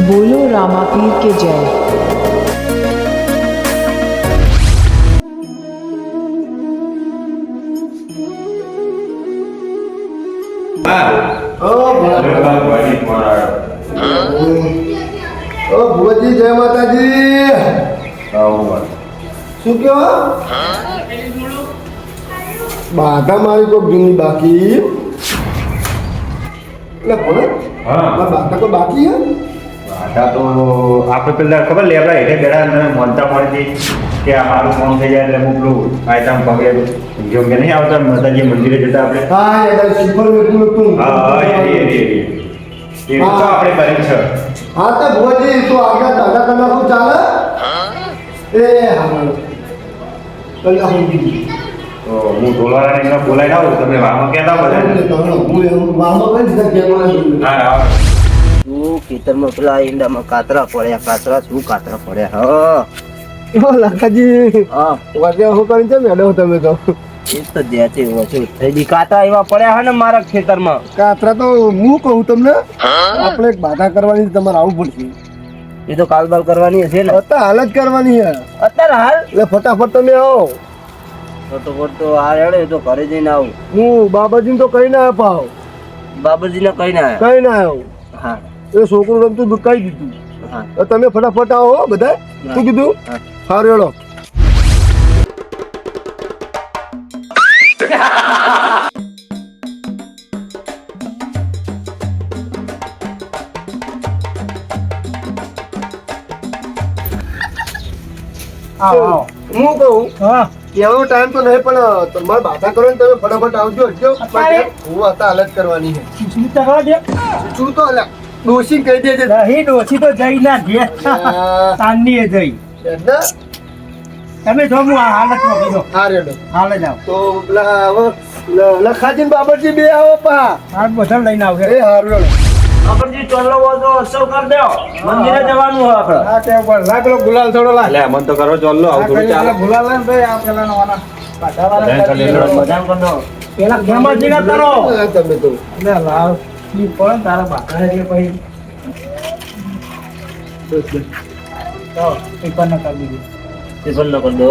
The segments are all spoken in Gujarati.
बोलो रामापीर के जय। ભુવજી જય માતાજી. શું કહો? બાધા મારી કોઈ જૂની બાકી એટલે બોલો. બાધા તો બાકી હે. બાધા તો આપણે પેલા ખબર લેવડા હેઠે બેડા તમે મોનતા મળી કે આ મારું ફોન થઈ જાય એટલે મોકલું આયતા પગે જો કે નહીં આવતા માતાજી મંદિરે જતા આપણે હા યાર સિમ્પલ વેટું હતું. હા એ તો આપણે કરી છે. હા તો ભુવજી તો આગળ દાદા કલાકો ચાલે એ હા કલાકો તો હું ઢોલવાળાને એમને બોલાવી આવું તમે વાહમાં કહેતા બધા શું ખેતરમાં પેલા ઈંડામાં કાતરા પડ્યા શું કાતરા પડ્યા લાખાજી હા વાગે હું કરીને છે મેડમ તમે તો એ તો જ્યાંથી ઓછું થઈ ગઈ કાતરા એવા પડ્યા હે ને મારા ખેતરમાં કાતરા તો હું કહું તમને આપણે એક બાધા કરવાની છે, તમારે આવું પડશે. એ તો કાલબાલ કરવાની હશે ને અત્યારે હાલ જ કરવાની છે અત્યારે હાલ એટલે ફટાફટ તમે આવો. ફટોફટ તો આ હેડે તો ઘરે જઈને આવું હું બાબાજીને તો કઈ ના અપાવ બાબરજીને કહીને આવ્યા કઈ ના આવ્યો હા એ છોકરું રમતું દુકાઈ દીધું. હા તો તમે ફટાફટ આવો હો બધા. શું કીધું? હા. સારું હેડો. હું કહું એવો ટાઈમ તો નહીં પણ તમારે બાધા કરો ને તમે ફટાફટ આવજો હટજો. હું હતા હાલત કરવાની છે. શું તો અલ્યા ડોશી કહી દેજે ડોસી તો જઈ ના ઘેર તાનની એ જઈ એટલે તમે જો હું આ હાલતમાં કીધો હા રેડો. હાલ જ આવ તો પેલા હવે લખાજી ને બાબરજી બે આવો પા. હાથ બધા લઈને આવશે એ હારું રેડો. બાબરજી ચોલ્લો તો અસર કરી દો મંદિરે જવાનું હોય આપણે આ તે ઉપર લાગ પેલો ગુલાલ થોડો લાગ એટલે મન તો કરો ચાલો આવું થોડું ચાલે ગુલાલ લઈને ભાઈ આ પેલા નવાના પાછાવાળા મજાક કરી લો. મજાક કરી દો પેલા ખેમાજી ના કરો હા, તમે તો એટલે લાવ ઈ પણ તારા બાપા એટલે પછી તો પેપર ના કરી દીધું એ બંધ કરી દો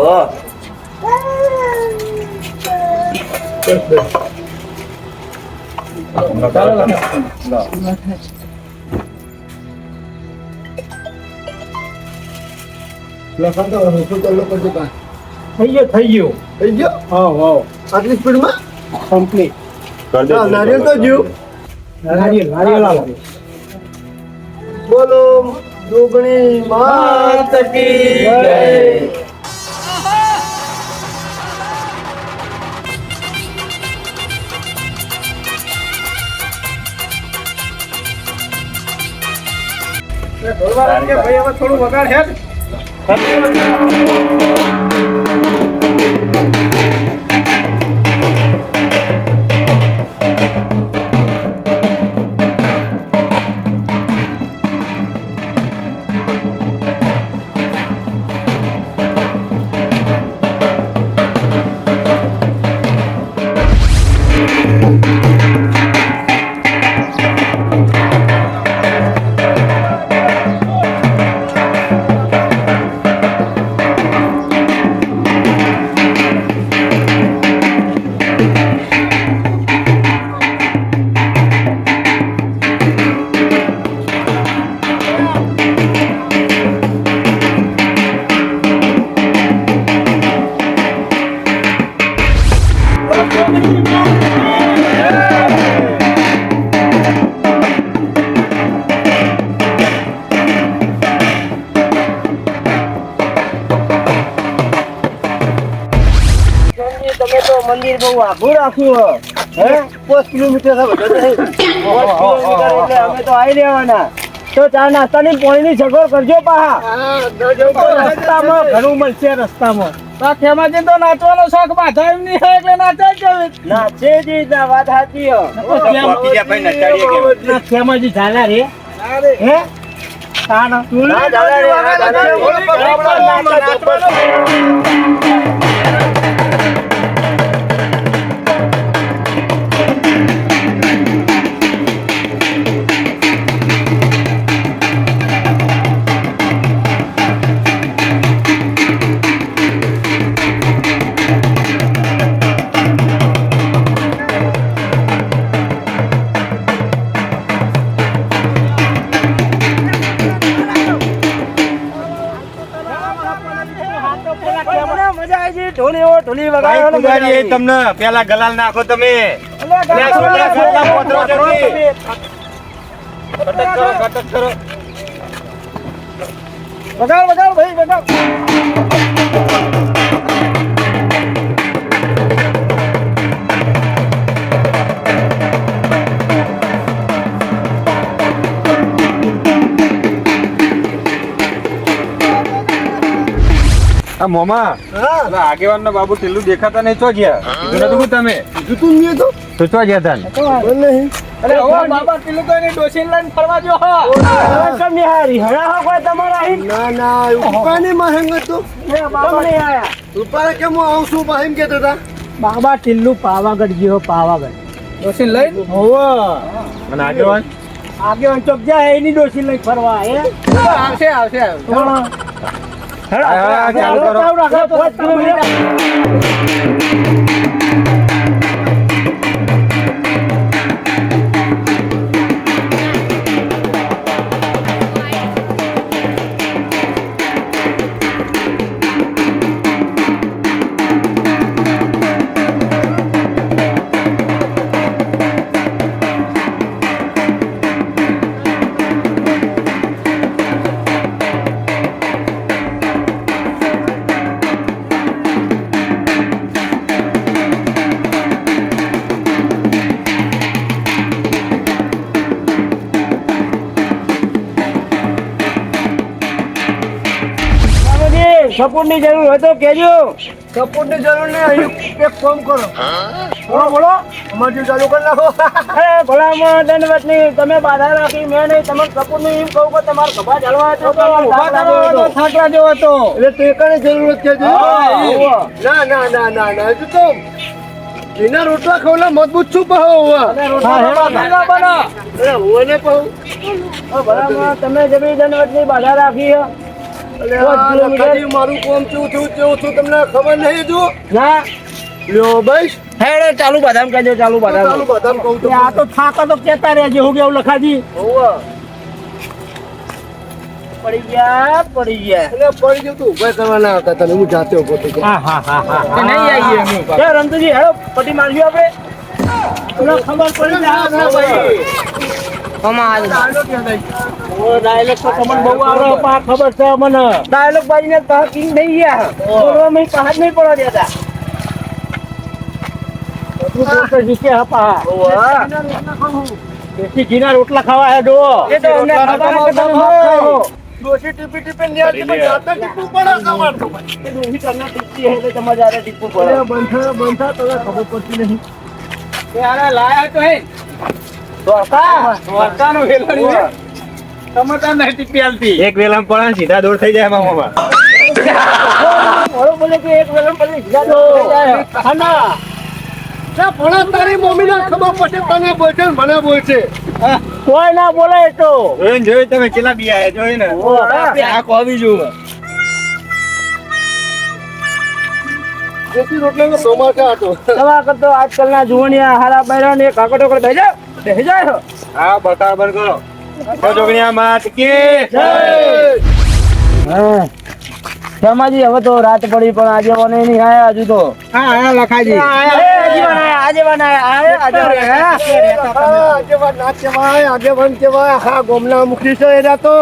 લખા તો હું ચાલો કરજો પા. થઈ ગયો થઈ ગયો હા આટલી સ્પીડમાં કમ્પ્લીટ કરી દો. નારિયેલ તો જ્યું. નારિયેલ આવો બોલો જોગણી માત કી જય. ભાઈ હવે થોડું વગાડ હે તમે તો મંદિર બહુ આઘું રાખ્યું હે 5 કિલોમીટર એટલે અમે તો આવી રહેવાના તો ચા નાસ્તાની પાણીની સગવડ કરજો પાહા રસ્તામાં ઘણું મળશે રસ્તામાં ખેમાજી તો નાચવાનો શોખ બાધા એમ નહીં હોય એટલે નાચાય જ નાચે જી ના વાત સાચી હો ખેમાજી જાના રે હે તાના ના દાદા રે ઢોલી ભાઈ વગાડવાનો મજા કુદારી એ આવી. તમને પેલા ગલાલ નાખો તમે અલ્યા, લે, છોકરા, છોકરા, પોતરો જલ્દી. તમે. કટક કરો વગાડ ભાઈ વગાડ. આ મોમા હા પેલા આગેવાન નો બાબુ ટીલું દેખાતા નહીં ચો ગયા કીધું નતું તમે જૂતું નહીં તો તો ચો ગયા તા પણ નહીં અરે ઓ બાબા પેલું તો એને ડોસીને લઈને ફરવા જો હો. કેમ નિહારી હણા હો કોઈ તમારા અહીં? ના ના રૂપાની મહેંગ તો કેમ નહીં આયા? રૂપાને કેમ હું આવું છું એમ કહેતા હતા બાબા ટીલ્લુ પાવાગઢ ગયો પાવાગઢ ડોસીને લઈને અને આગેવાન આગેવાન ચોક જાય એની ડોસી લઈ ફરવા હે આવશે હા, ચાલુ કરો. રાખો, 5 કિલોમીટર. સપોર્ટની જરૂર હોય તો કહેજો. સપોર્ટની જરૂર નહીં અહીં એક ફોન કરો બોલો અમારી ચાલુ કરી નાખો અરે ભલામાં દંડવતની તમે બાધા રાખી મેં નહીં તમને સપોર્ટની એમ કહું કે તમારે ખભા ઝાલવા તો ઉભા કરો તો થાકલા જેવો હતો. એટલે ટેકાની જરૂરત છે જી. હા. ના ના ના ના ના હજુ તો એના રોટલા ખવલા મજબૂત છું કહો અને રોટલા ના બનો. અરે હું ને કહું ભલામાં તમે જબરી દંડવતની બાધા રાખી છે. અરે આ લખાજી મારું કોમ કેવું થયું તમને ખબર નહીં જો ના લ્યો બસ હેડે ચાલુ બદામ કહેજો ચાલુ બદામ ચાલુ બધાને કહું એ આ તો થાકો તો કેતા રહેજે હું કેવું લખાજી પડી ગયા એટલે પડી ગયું તું ઉભા કરવાના હતા તને હું જાતે ઉભો થઈ ગયો કે નહીં આવીએ અમે. એ રમતુજી હેડો પટ્ટી મારજો આપણે તમને ખબર પડી ના, ના, ભાઈ. ડાયલોગ તો તમને બહુ આવડે પા ખબર છે મને ડાયલોગ બાજીને પા કિંગ નહીં ગયા બોલવામાં પહાડ નહીં પડવા દેતા એટલું બોલતો શીખે હા પા દેશી ઘીના રોટલા ખાવા હે ડો એ તો અમને ખબર છે કે તમે મત ખાઓ. ડોશી ટીપી ન્યાથી પણ જાતે ટીપવું પડે તમારે તો ભાઈ. એ ડોશી તમને ટીપી હે એટલે તમારે જાતે ટીપવું પડે બંધા તો ખબર પડતી નહીં એ આને લાયા તો હે દ્વારકાનો વેલણ છે. તમે તો નહીં ટીપી આલતી. એક વેલામ પણ સીધા દોડ થઈ જાય એમાં મોમા બોલો બોલે કે એક વેલણ પછી સીધા દો હા ના પણ તારી મમ્મીને ખબર પડે તને બોલશે ને મને બોલશે કોઈ ના બોલે એ તો જોયું તમે કેટલા બિયા જોયું ને આ કોવી જો દેશી રોટલાનો સમાચાર હતો દવા કરતો આજકાલના જુવાનિયા હારા બૈરા ને કાકટો કરી બેહી જાય હા બતાવ બંધ કરો તો જોગણીયા માત કે શમાજી હવે તો રાત પડી પણ આજે મને નહીં આયા હજુ તો હા લખાજી. આગેવાન ના કહેવાય આગેવાન કહેવાય હા ગોમના મુખી છે એના તો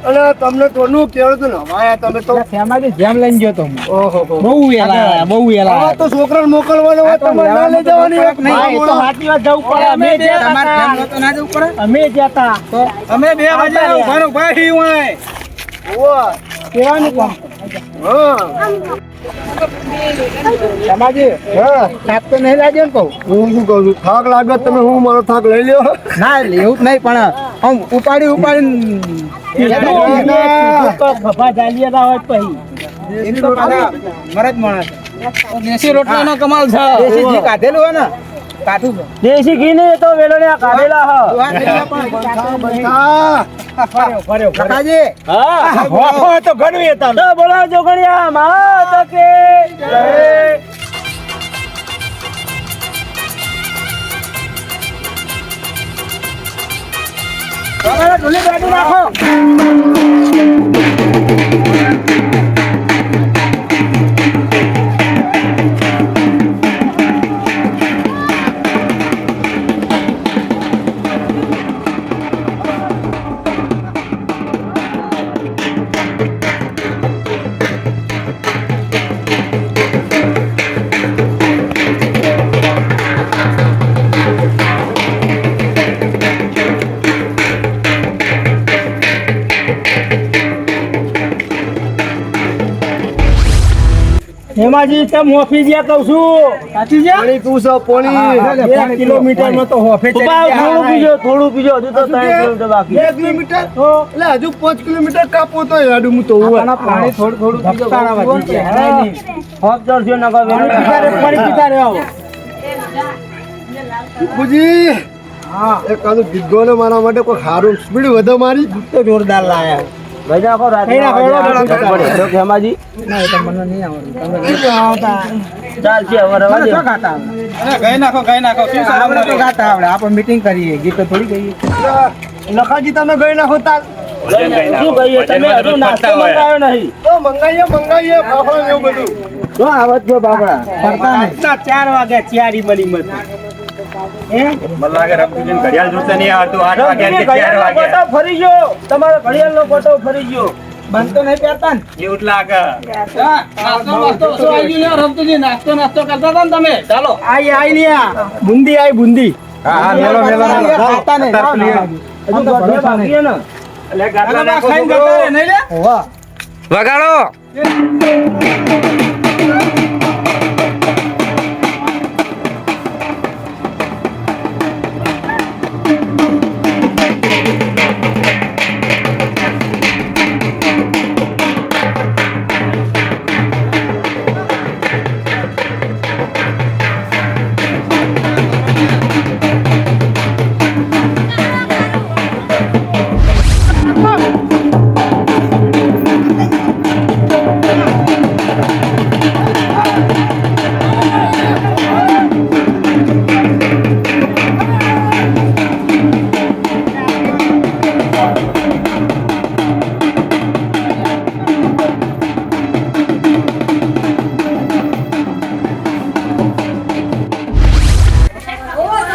અને તમને તોનું કેવું હતું ને હવાયા તમે તો શેમાજી જેમ લઈને ગયો તો હું. ઓહો બહુ વેલા આયા, બહુ વેલા હવે આયા. તો છોકરાને મોકલવાનો હોય તમારે ના લઈ જવાની એક નહીં, ભાઈ એ તો બોલો. સાચી વાત જવું પડે અમે અમે જે તમારે ધ્યાન નહોતું ના જવું પડે. અમે જતા અમે 2 વાગે ઉભા હી હોય. ઓવા. કેવાનું કામ હા શેમાજી હા થાક તો નહીં લાગ્યો ને કહું. હું શું કહું છું થાક લાગે તો તમે હું મારો થાક લઈ લ્યો ના એવું જ નહીં પણ આમ ઉપાડીને ખભા ચાલ્યા હોય પછી એમ તો પાછા મરદ માણસ. દેશી રોટલાનો કમાલ છે. દેશી ઘી કાઢેલું હોય ને કાઠું છે. દેશી ઘી ને તો વેલણિયા કાઢેલા હ લખાજી હા તો ઘણું હતા. તો બોલો જોગણિયા માત કે જય. તમારે ઢોલી ગાડી નાખો હેમાજી તમે હોફી ગયા કહું છું સાચી છે પાણી પીવું છે પાણી 2 કિલોમીટરમાં તો હોફે થોડું પીજો હજુ તો 3 કિલોમીટર બાકી 2 કિલોમીટર એટલે હજુ 5 કિલોમીટર કાપો તો યાડું હું તો પાણી થોડું હોફ દર્શન નગર પાણી પીતા રહ્યો ભીખુજી એક કાદુ ગીત ગોને મારા માટે કોઈ સારું સ્પીડ વધે મારી તો જોરદાર લાયા ભાઈ નાખો રાત હેમાજી ના એ તો મને નહીં આવડતું ચાલશે હવે રવા દે ગાઈ નાખો શું આવડે તો ગાતા આવડે આપણે મીટિંગ કરીએ ગીતો થોડી ગઈએ લખાજી તમે ગઈ નાખો તાર શું કહીએ તમે હજુ નાસ્તો મંગાવ્યો નહીં તો મંગાઈએ ફાફડા એવું બધું જો આવત જો બાપડા ફરતા નહીં 4 વાગે ચારી મળી મત મને લાગે રમતુજીને ઘડિયાળ જોતા નહીં આવતું 8 વાગ્યા કે 4 વાગ્યા ફરી ગયો તમારો ઘડિયાળનો ફોટો ફરી ગયો બંધ તો નહીં પહેરતા ને એવું જ લાગે નાસ્તો કરતા હતા ને તમે ચાલો આઈ લ્યા બુંદી હા મેલો ખાતા નહીં હજુ ઘરે બાકી છે ને એટલે ગાતા નાખો ખાઈને છોકરો. જતા રહે, નહીં લે?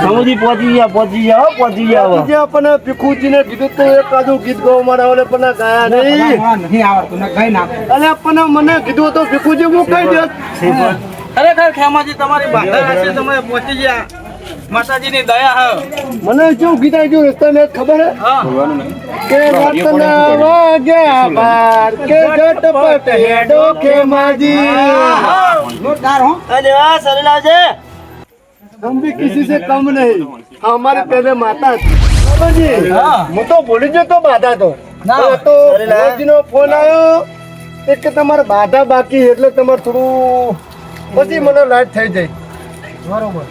સમુજી પહોંચી જાઓ જે આપણને ભીખુજીને કીધું તો એક કાદુ ગીત ગાવા મારા ઓલે પણ ગાયા નહીં નહીં આવડતું ને ગાઈ નાખો અને આપણને મને કીધું તો ભીખુજી હું કહી દે ખરેખર ખેમાજી તમારી બાધા હશે તમે પહોંચી ગયા માતાજીની દયા હે મને શું ગીત આવ્યું રસ્તા મેં ખબર હે કે રાતના વાગ્યા બાર કે ઝટપટ હેડો ખેમાજી જોરદાર હો અરે વાહ સરેલા છે हम भी किसी से कम नहीं हमारे पहले माता थी बाबाजी હું તો ભૂલી ગયો તો બાધા તો તો રોજનો ફોન આવ્યો કે તમારે બાધા બાકી એટલે તમારે થોડું પછી મને લાઈટ થઈ જાય બરોબર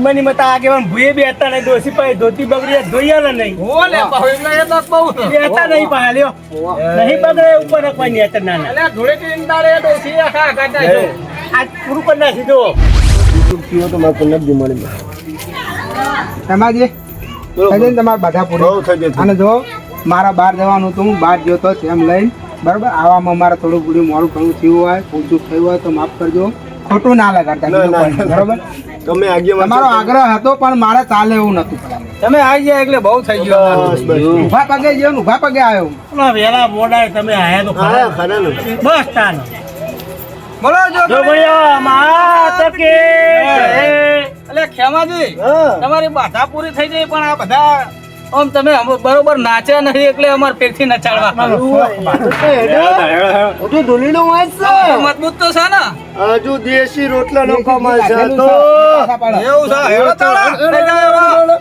મને મતા આગેવાન ભૂએ બે હતા ને દોશી પાસે ધોતી બગડી ધોયા નહીં ઓલે ભાઈ એ તો બહુ બેતા નહીં પાયા લ્યો નહીં બગડે ઉપર કોઈ નહીં હતા નાના એટલે ધૂળેટી ઇંદારે તો સી આખા કાઢા જો આજ પૂરું કરી નાખી દો પીવો તો મારે નથી જમાડી સમાજે થઈ તમારા બધા બહુ પૂરી થઈ ગયું અને જો મારા બહાર જવાનું હતું હું બહાર ગયો તો એમ લઈને બરાબર આવામાં મારે થોડું પૂરું મોડું ઘણું થયું હોય ઊંચું થયું હોય તો માફ કરજો ખોટું ના લગાડતા બીજું કોઈ નહીં, બરાબર તમે આગેવાન તમારો આગ્રહ હતો પણ મારે ચાલે એવું નતું તમે આવી ગયા એટલે બહુ થઈ બસ, બસ. ઉભા પગે ગયો ને ઉભા પગે આવ્યો વેલા મોડા તમે આયા તો હા ખરા ને બસ તાન બોલો જો જો ભણ્યો માત કે એટલે ખેમાજી હા તમારી બાધા પૂરી થઈ જાય પણ આ બધા આમ તમે બરોબર નાચ્યા નહીં એટલે અમાર પેટથી નચાડવા હજુ ધૂલીનો વાંચ છે મજબૂત તો છે ને હજુ દેશી રોટલા નો કમાલ છે તો એવું છે હેડો તાળા.